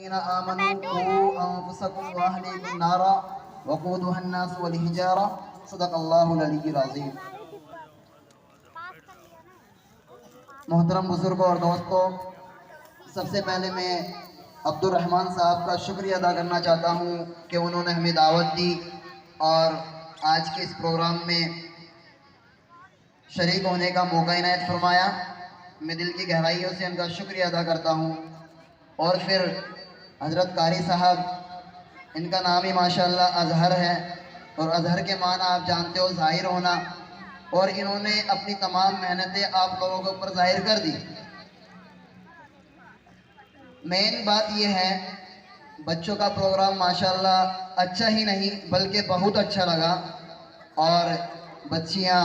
الذين آمنوا قوا أنفسكم وأهليكم نارا وقودها الناس والحجارة صدق اللہ العلی العظیم۔ محترم بزرگوں اور دوستوں، سب سے پہلے میں عبد الرحمن صاحب کا شکریہ ادا کرنا چاہتا ہوں کہ انہوں نے ہمیں دعوت دی اور آج کے اس پروگرام میں شریک ہونے کا موقع عنایت فرمایا۔ میں دل کی گہرائیوں سے ان کا شکریہ ادا کرتا ہوں۔ اور پھر حضرت قاری صاحب، ان کا نام ہی ماشاءاللہ اظہر ہے، اور اظہر کے معنی آپ جانتے ہو ظاہر ہونا، اور انہوں نے اپنی تمام محنتیں آپ لوگوں کے اوپر ظاہر کر دی۔ مین بات یہ ہے، بچوں کا پروگرام ماشاءاللہ اچھا ہی نہیں بلکہ بہت اچھا لگا، اور بچیاں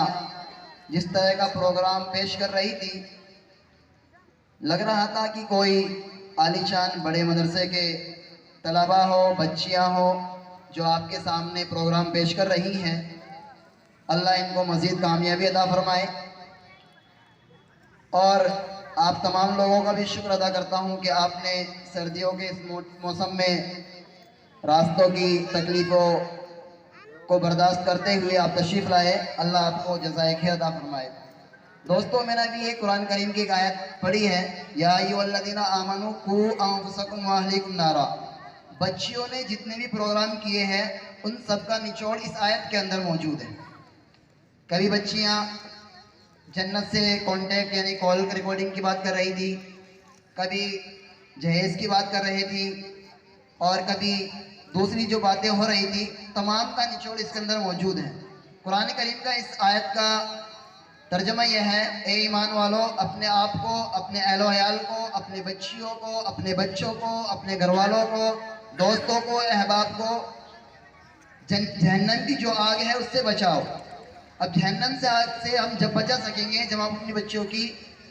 جس طرح کا پروگرام پیش کر رہی تھی لگ رہا تھا کہ کوئی عالی شان بڑے مدرسے کے طلباء ہو، بچیاں ہو جو آپ کے سامنے پروگرام پیش کر رہی ہیں۔ اللہ ان کو مزید کامیابی عطا فرمائے، اور آپ تمام لوگوں کا بھی شکر ادا کرتا ہوں کہ آپ نے سردیوں کے اس موسم میں راستوں کی تکلیفوں کو برداشت کرتے ہوئے آپ تشریف لائے۔ اللہ آپ کو جزائے خیر عطا فرمائے۔ دوستوں، میں نے ابھی یہ قرآن کریم کی ایک آیت پڑھی ہے، یا ایھا الذین آمنوا قوا انفسکم واہلیکم نارا۔ بچیوں نے جتنے بھی پروگرام کیے ہیں ان سب کا نچوڑ اس آیت کے اندر موجود ہے۔ کبھی بچیاں جنت سے کانٹیکٹ یعنی کال ریکارڈنگ کی بات کر رہی تھی، کبھی جہیز کی بات کر رہی تھی، اور کبھی دوسری جو باتیں ہو رہی تھی، تمام کا نچوڑ اس کے اندر موجود ہے۔ قرآن کریم کا اس آیت کا ترجمہ یہ ہے، اے ایمان والو، اپنے آپ کو، اپنے اہل و عیال کو، اپنے بچیوں کو، اپنے بچوں کو، اپنے گھر والوں کو، دوستوں کو، احباب کو جہنم کی جو آگ ہے اس سے بچاؤ۔ اب جہنم سے آگ سے ہم جب بچا سکیں گے جب ہم اپنی بچیوں کی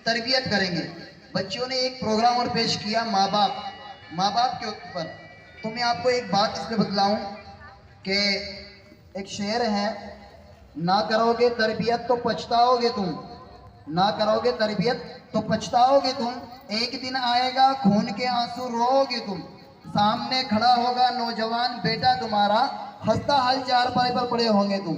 تربیت کریں گے۔ بچیوں نے ایک پروگرام اور پیش کیا ماں باپ کے اوپر۔ تو میں آپ کو ایک بات اس پہ بتلاؤں کہ ایک شعر ہے، نہ کرو گے تربیت تو پچھتاؤ گے تم، نہ کرو گے تربیت تو پچھتاؤ گے تم، ایک دن آئے گا خون کے آنسو رو گے تم، سامنے کھڑا ہوگا نوجوان بیٹا تمہارا، ہنستا حال چارپائی پر پڑے ہوں گے تم۔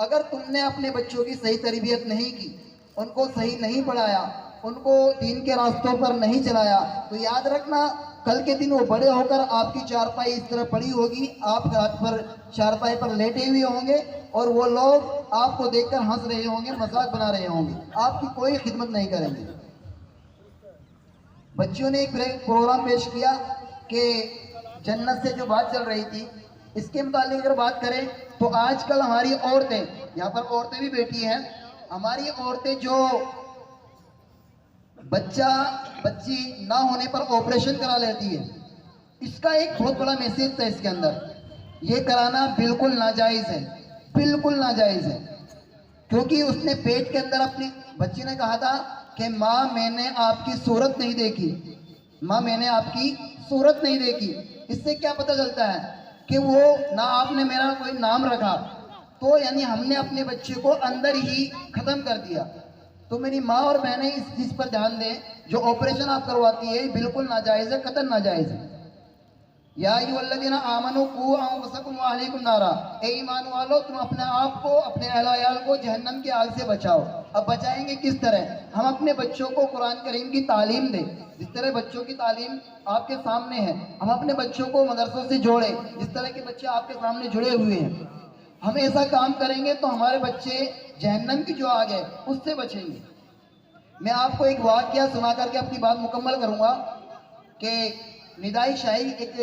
اگر تم نے اپنے بچوں کی صحیح تربیت نہیں کی، ان کو صحیح نہیں پڑھایا، ان کو دین کے راستوں پر نہیں چلایا، تو یاد رکھنا کل کے دن وہ بڑے ہو کر آپ کی چارپائی اس طرح پڑی ہوگی، آپ ہاتھ پر چارپائی پر لیٹے ہوئے ہوں گے، اور وہ لوگ آپ کو دیکھ کر ہنس رہے ہوں گے، مذاق بنا رہے ہوں گے، آپ کی کوئی خدمت نہیں کریں گے۔ بچیوں نے ایک پروگرام پیش کیا کہ جنت سے جو بات چل رہی تھی، اس کے متعلق اگر بات کریں تو آج کل ہماری عورتیں، یہاں پر عورتیں بھی بیٹھی ہیں، ہماری عورتیں جو بچی نہ ہونے پر آپریشن کرا لیتی ہے، اس کا ایک بہت بڑا میسیج تھا اس کے اندر۔ یہ کرانا بالکل ناجائز ہے، بالکل ناجائز ہے، کیونکہ اس نے پیٹ کے اندر اپنی بچی نے کہا تھا کہ ماں میں نے آپ کی صورت نہیں دیکھی، ماں میں نے آپ کی صورت نہیں دیکھی۔ اس سے کیا پتہ چلتا ہے کہ وہ نہ آپ نے میرا کوئی نام رکھا، تو یعنی ہم نے اپنے بچے کو اندر ہی ختم کر دیا۔ تو میری ماں اور بہنیں اس چیز پر دھیان دیں، جو آپریشن آپ کرواتی ہے بالکل ناجائز ہے، قطعاً ناجائز ہے۔ یا ایھا الذین آمنوا قوا انفسکم واہلیکم نارا، اے ایمان والو، تم اپنے آپ کو، اپنے اہل و عیال کو جہنم کی آگ سے بچاؤ۔ اب بچائیں گے کس طرح؟ ہم اپنے بچوں کو قرآن کریم کی تعلیم دیں، جس طرح بچوں کی تعلیم آپ کے سامنے ہے، ہم اپنے بچوں کو مدرسوں سے جوڑیں، جس طرح کے بچے آپ کے سامنے جڑے ہوئے ہیں۔ ہم ایسا کام کریں گے تو ہمارے بچے جہنم کی جو آگ ہے اس سے بچیں گے۔ میں آپ کو ایک واقعہ سنا کر کے اپنی بات مکمل کروں گا کہ ندائی شاہی، ایک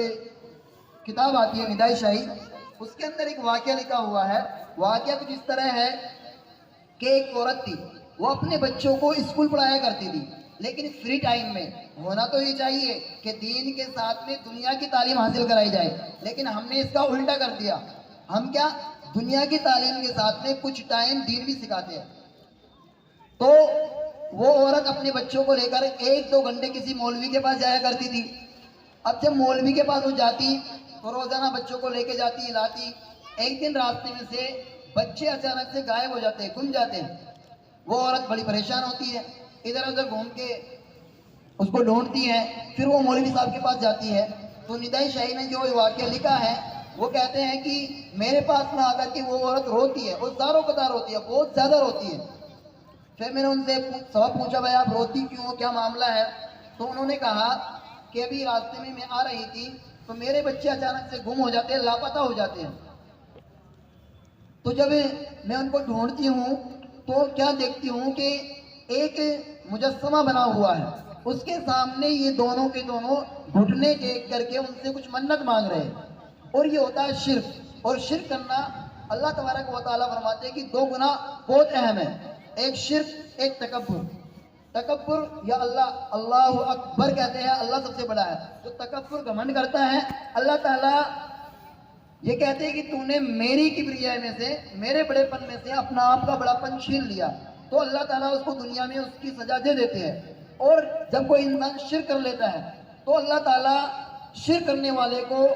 کتاب آتی ہے ندائی شاہی، اس کے اندر ایک واقعہ لکھا ہوا ہے۔ واقعہ کچھ اس طرح ہے کہ ایک عورت تھی، وہ اپنے بچوں کو اسکول پڑھایا کرتی تھی، لیکن فری ٹائم میں ہونا تو یہ چاہیے کہ دین کے ساتھ میں دنیا کی تعلیم حاصل کرائی جائے، لیکن ہم نے اس کا الٹا کر دیا۔ ہم کیا دنیا کی تعلیم کے ساتھ میں کچھ ٹائم دین بھی سکھاتے ہیں۔ تو وہ عورت اپنے بچوں کو لے کر 1-2 گھنٹے کسی مولوی کے پاس جایا کرتی تھی۔ اب جب مولوی کے پاس وہ جاتی تو روزانہ بچوں کو لے کے جاتی، لاتی۔ ایک دن راستے میں سے بچے اچانک سے غائب ہو جاتے ہیں، گم جاتے ہیں۔ وہ عورت بڑی پریشان ہوتی ہے، ادھر ادھر گھوم کے اس کو ڈھونڈتی ہے۔ پھر وہ مولوی صاحب کے پاس جاتی ہے تو تو ندائی شاہی نے جو واقعہ لکھا ہے وہ کہتے ہیں کہ میرے پاس میں آ کر کے وہ عورت روتی ہے، اور زاروں قطار روتی ہے، بہت زیادہ روتی ہے۔ پھر میں نے ان سے سوال پوچھا بھائی آپ روتی کیوں ہو، کیا معاملہ ہے؟ تو انہوں نے کہا کہ ابھی راستے میں آ رہی تھی تو میرے بچے اچانک سے گم ہو جاتے ہیں، لاپتہ ہو جاتے ہیں۔ تو جب میں ان کو ڈھونڈتی ہوں تو کیا دیکھتی ہوں کہ ایک مجسمہ بنا ہوا ہے، اس کے سامنے یہ دونوں کے دونوں گھٹنے ٹیک کر کے ان سے کچھ منت مانگ رہے ہیں، اور یہ ہوتا ہے شرک۔ اور شرک کرنا اللہ تبارک و تعالیٰ فرماتے ہیں کہ دو گناہ بہت اہم ہیں، ایک شرک، ایک تکبر۔ تکبر یا اللہ اکبر کہتے ہیں، اللہ سب سے بڑا ہے۔ جو تکبر گھمنڈ کرتا ہے، اللہ تعالیٰ یہ کہتے ہیں کہ تو نے میری کبریائی میں سے، میرے بڑے پن میں سے اپنا آپ کا بڑا پن چھین لیا، تو اللہ تعالیٰ اس کو دنیا میں اس کی سزا دے دیتے ہیں۔ اور جب کوئی انسان شرک کر لیتا ہے تو اللہ تعالیٰ شرک کرنے والے کو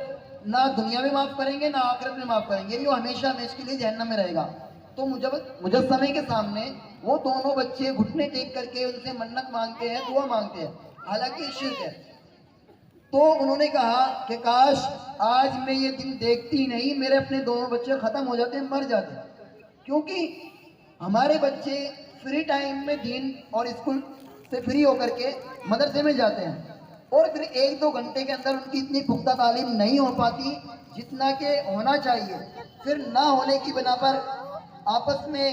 نہ دنیا میں معاف کریں گے، نہ آخرت میں معاف کریں گے، یہ ہمیشہ ہمیشہ کے لیے جہنم میں رہے گا۔ تو مجسمے کے سامنے وہ دونوں بچے گھٹنے ٹیک کر کے ان سے منت مانگتے ہیں، دعا مانگتے ہیں، حالانکہ یہ شرک ہے۔ تو انہوں نے کہا کہ کاش آج میں یہ دن دیکھتی نہیں، میرے اپنے دونوں بچے ختم ہو جاتے ہیں، مر جاتے ہیں۔ کیونکہ ہمارے بچے فری ٹائم میں دین اور اسکول سے فری ہو کر کے مدرسے میں جاتے ہیں، اور پھر ایک دو گھنٹے کے اندر ان کی اتنی پختہ تعلیم نہیں ہو پاتی جتنا کہ ہونا چاہیے۔ پھر نہ ہونے کی بنا پر آپس میں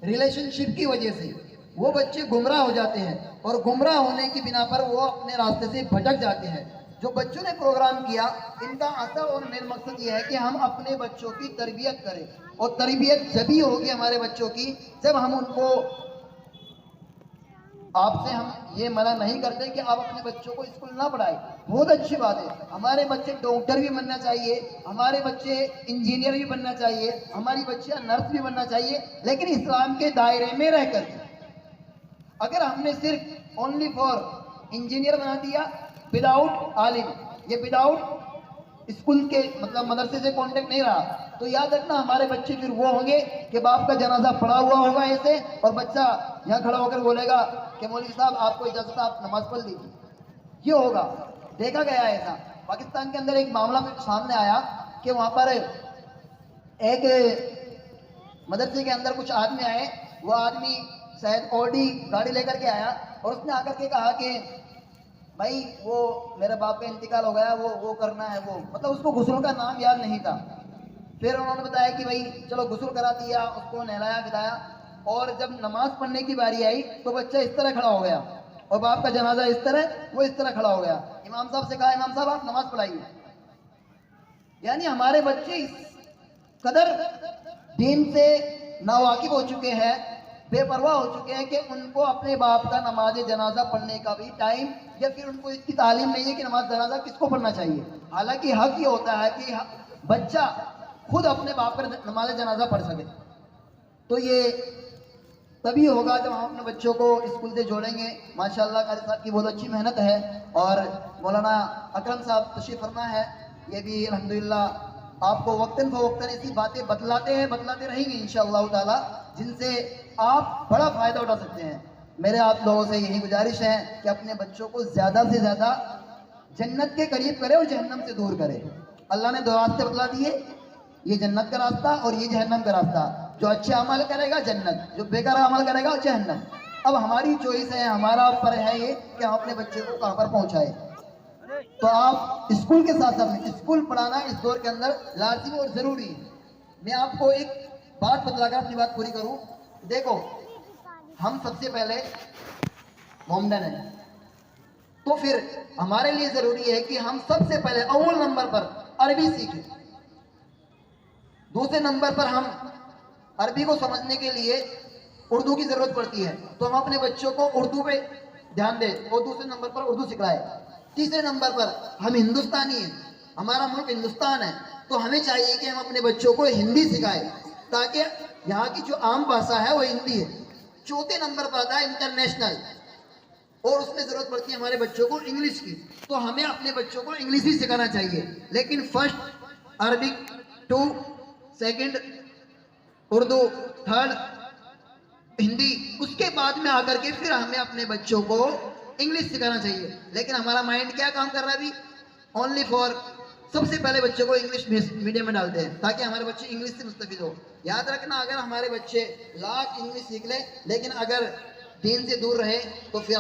ریلیشن شپ کی وجہ سے وہ بچے گمراہ ہو جاتے ہیں، اور گمراہ ہونے کی بنا پر وہ اپنے راستے سے بھٹک جاتے ہیں۔ جو بچوں نے پروگرام کیا، ان کا اصل اور مین مقصد یہ ہے کہ ہم اپنے بچوں کی تربیت کریں، اور تربیت جبھی ہوگی ہمارے بچوں کی جب ہم ان کو، آپ سے ہم یہ منع نہیں کرتے کہ آپ اپنے بچوں کو اسکول نہ پڑھائیں، بہت اچھی بات ہے، ہمارے بچے ڈاکٹر بھی بننا چاہیے، ہمارے بچے انجینئر بھی بننا چاہیے، ہماری بچیاں نرس بھی بننا چاہیے، لیکن اسلام کے دائرے میں رہ کر۔ اگر ہم نے صرف اونلی فار انجینئر بنا دیا وداؤٹ عالم، یہ وداؤٹ اسکول کے مطلب مدرسے سے کانٹیکٹ نہیں رہا، تو یاد رکھنا ہمارے بچے پھر وہ ہوں گے کہ باپ کا جنازہ پڑا ہوا ہوگا ایسے، اور بچہ یہاں کھڑا ہو کر بولے گا کہ مولوی صاحب آپ کو اجازت ہے، آپ نماز پڑھ لیجیے۔ یہ ہوگا، دیکھا گیا ہے ایسا۔ پاکستان کے اندر ایک معاملہ سامنے آیا کہ وہاں پر ایک مدرسے کے اندر کچھ آدمی آئے، وہ آدمی شاید آڈی گاڑی لے کر کے آیا، اور اس نے آ کر کے کہا کہ بھائی وہ میرے باپ کا انتقال ہو گیا، وہ کرنا ہے، وہ مطلب اس کو غسل کا نام یاد نہیں تھا۔ پھر انہوں نے بتایا کہ بھائی چلو غسل کرا دیا، اس کو نہلایا بتایا، اور جب نماز پڑھنے کی باری آئی تو بچہ اس طرح کھڑا ہو گیا، اور باپ کا جنازہ اس طرح، وہ اس طرح کھڑا ہو گیا۔ امام صاحب سے کہا امام صاحب آپ نماز پڑھائیے۔ یعنی ہمارے بچے اس قدر دین سے ناواقف ہو چکے ہیں، بے پرواہ ہو چکے ہیں کہ ان کو اپنے باپ کا نماز جنازہ پڑھنے کا بھی ٹائم، یا پھر ان کو اس کی تعلیم نہیں ہے کہ نماز جنازہ کس کو پڑھنا چاہیے۔ حالانکہ حق یہ ہوتا ہے کہ بچہ خود اپنے باپ کا نماز جنازہ پڑھ سکے۔ تو یہ تبھی ہوگا جب ہم اپنے بچوں کو اسکول سے جوڑیں گے۔ ماشاءاللہ قاری صاحب کی بہت اچھی محنت ہے، اور مولانا اکرم صاحب تشریف فرما ہے، یہ بھی الحمدللہ آپ کو وقتاً فوقتاً ایسی باتیں بتلاتے رہیں گے انشاءاللہ تعالی، جن سے آپ بڑا فائدہ اٹھا سکتے ہیں۔ میرے آپ لوگوں سے یہی گزارش ہے کہ اپنے بچوں کو زیادہ سے زیادہ جنت کے قریب کرے اور جہنم سے دور کرے۔ اللہ نے دو راستے بتلا دیے، یہ جنت کا راستہ اور یہ جہنم کا راستہ۔ جو اچھے عمل کرے گا جنت، جو بیکار عمل کرے گا جہنم۔ اب ہماری چوائس ہے، ہمارا اوپر ہے یہ کہ ہم اپنے بچے کو کہاں پر پہنچائے۔ تو آپ اسکول کے ساتھ ساتھ اسکول پڑھانا اس دور کے اندر لازمی اور ضروری ہے۔ میں آپ کو ایک بات بتلا کر اپنی بات پوری کروں۔ دیکھو، ہم سب سے پہلے مومن ہیں، تو پھر ہمارے لیے ضروری ہے کہ ہم سب سے پہلے اول نمبر پر عربی سیکھیں۔ دوسرے نمبر پر ہم عربی کو سمجھنے کے لیے اردو کی ضرورت پڑتی ہے، تو ہم اپنے بچوں کو اردو پہ دھیان دیں اور دوسرے نمبر پر اردو سکھلائیں۔ تیسرے نمبر پر ہم ہندوستانی ہیں، ہمارا ملک ہندوستان ہے، تو ہمیں چاہیے کہ ہم اپنے بچوں کو ہندی سکھائیں، تاکہ یہاں کی جو عام بھاشا ہے وہ ہندی ہے۔ چوتھے نمبر پر آتا ہے انٹرنیشنل، اور اس میں ضرورت پڑتی ہے ہمارے بچوں کو انگلش کی، تو ہمیں اپنے بچوں کو انگلش ہی سکھانا چاہیے۔ لیکن first Arabic, 2 second Urdu, third Hindi, اس کے بعد میں آ کر کے پھر ہمیں اپنے بچوں کو انگلش سکھانا چاہیے۔ لیکن ہمارا مائنڈ کیا کام کر رہا ہے ابھی؟ اونلی فار سب سے پہلے بچے کو انگلش میڈیم میں ڈالتے ہیں تاکہ ہمارے بچے انگلش سے مستفید ہو. یاد رکھنا اگر ہمارے بچے لاکھ انگلش سیکھ لیں لیکن اگر دین سے دور رہے تو پھر